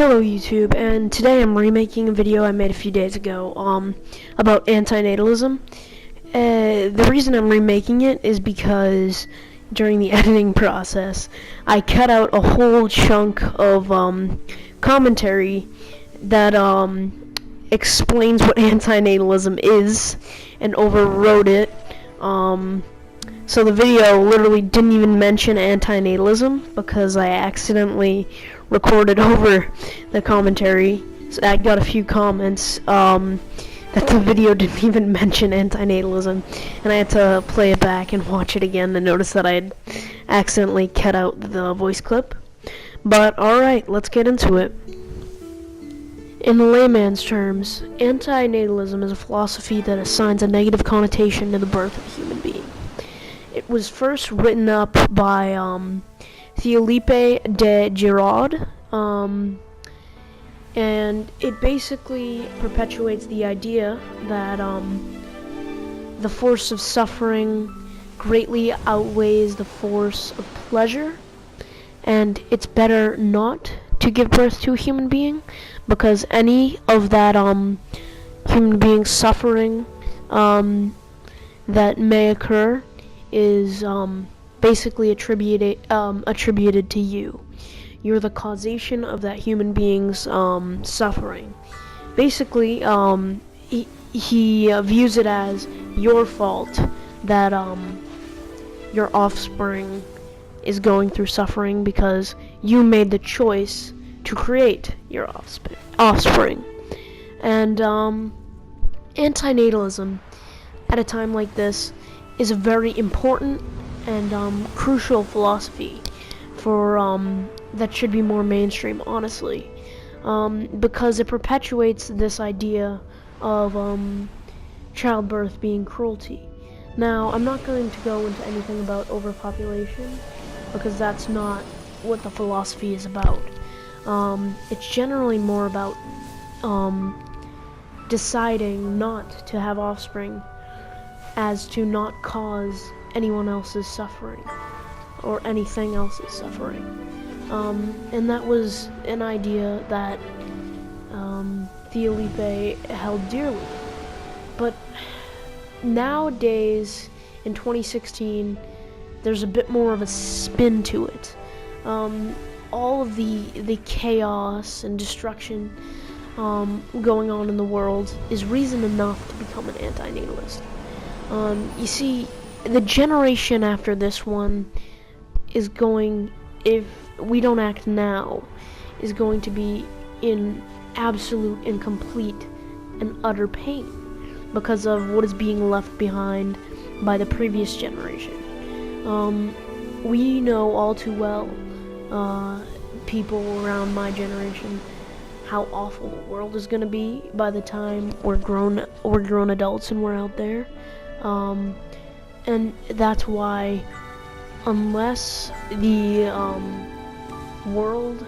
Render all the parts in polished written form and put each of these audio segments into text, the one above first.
Hello YouTube, and today I'm remaking a video I made a few days ago about antinatalism. The reason I'm remaking it is because during the editing process I cut out a whole chunk of commentary that explains what antinatalism is and overrode it. So the video literally didn't even mention antinatalism because I accidentally recorded over the commentary. So I got a few comments that the video didn't even mention antinatalism, and I had to play it back and watch it again to notice that I had accidentally cut out the voice clip. But alright, let's get into it. In layman's terms, antinatalism is a philosophy that assigns a negative connotation to the birth of a human being. It was first written up by Felipe de Girard, and it basically perpetuates the idea that the force of suffering greatly outweighs the force of pleasure, and it's better not to give birth to a human being because any of that human being suffering that may occur is basically attributed to you. You're the causation of that human being's suffering. Basically, he views it as your fault that your offspring is going through suffering because you made the choice to create your offspring. And antinatalism at a time like this is a very important and crucial philosophy for that should be more mainstream, honestly, because it perpetuates this idea of childbirth being cruelty. Now, I'm not going to go into anything about overpopulation because that's not what the philosophy is about. It's generally more about deciding not to have offspring as to not cause anyone else's suffering or anything else's suffering. And that was an idea that Felipe held dearly. But nowadays, in 2016, there's a bit more of a spin to it. All of the chaos and destruction going on in the world is reason enough to become an antinatalist. You see, the generation after this one is going, if we don't act now, is going to be in absolute and complete and utter pain because of what is being left behind by the previous generation. We know all too well, people around my generation, how awful the world is going to be by the time we're grown adults and we're out there. And that's why, unless the world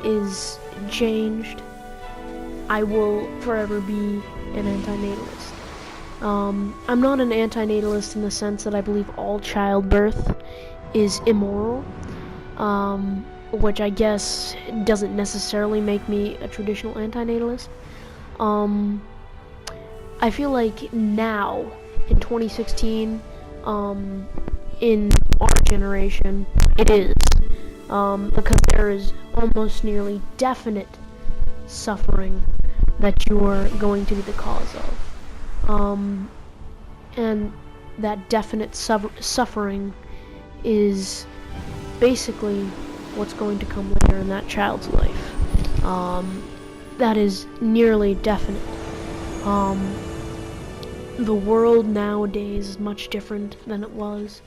is changed, I will forever be an antinatalist. I'm not an antinatalist in the sense that I believe all childbirth is immoral, which I guess doesn't necessarily make me a traditional antinatalist. I feel like now, in 2016, in our generation, it is, because there is almost nearly definite suffering that you're going to be the cause of. And that definite suffering is basically what's going to come later in that child's life. That is nearly definite. The world nowadays is much different than it was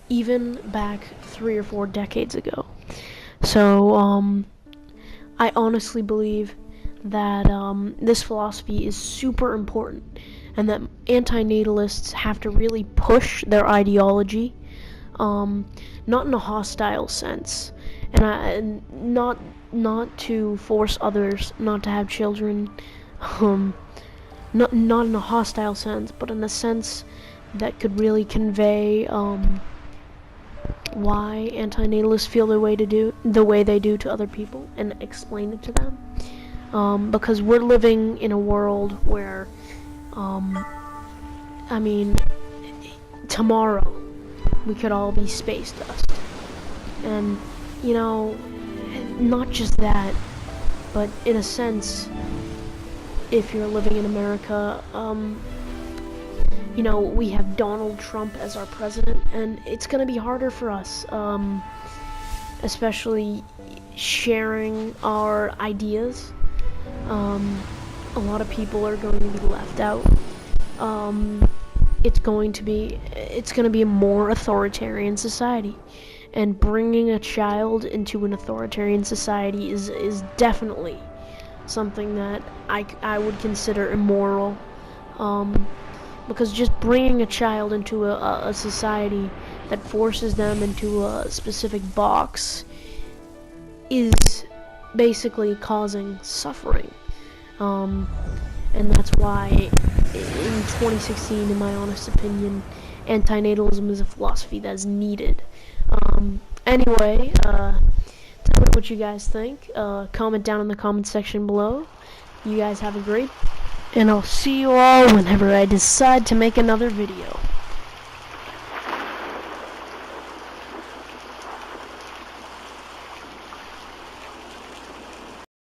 even back 3 or 4 decades ago. So, I honestly believe that this philosophy is super important and that antinatalists have to really push their ideology, not in a hostile sense, and not to force others not to have children, not in a hostile sense, but in a sense that could really convey why antinatalists feel the way they do to other people, and explain it to them. Because we're living in a world where, I mean, tomorrow we could all be space dust. And, you know, not just that, but in a sense, if you're living in America, you know, we have Donald Trump as our president, and it's going to be harder for us, especially sharing our ideas. A lot of people are going to be left out. It's going to be a more authoritarian society, and bringing a child into an authoritarian society is definitely something that I would consider immoral. Because just bringing a child into a society that forces them into a specific box is basically causing suffering. And that's why, in 2016, in my honest opinion, antinatalism is a philosophy that is needed. Anyway, tell me what you guys think. Comment down in the comment section below. You guys have a great, and I'll see you all whenever I decide to make another video.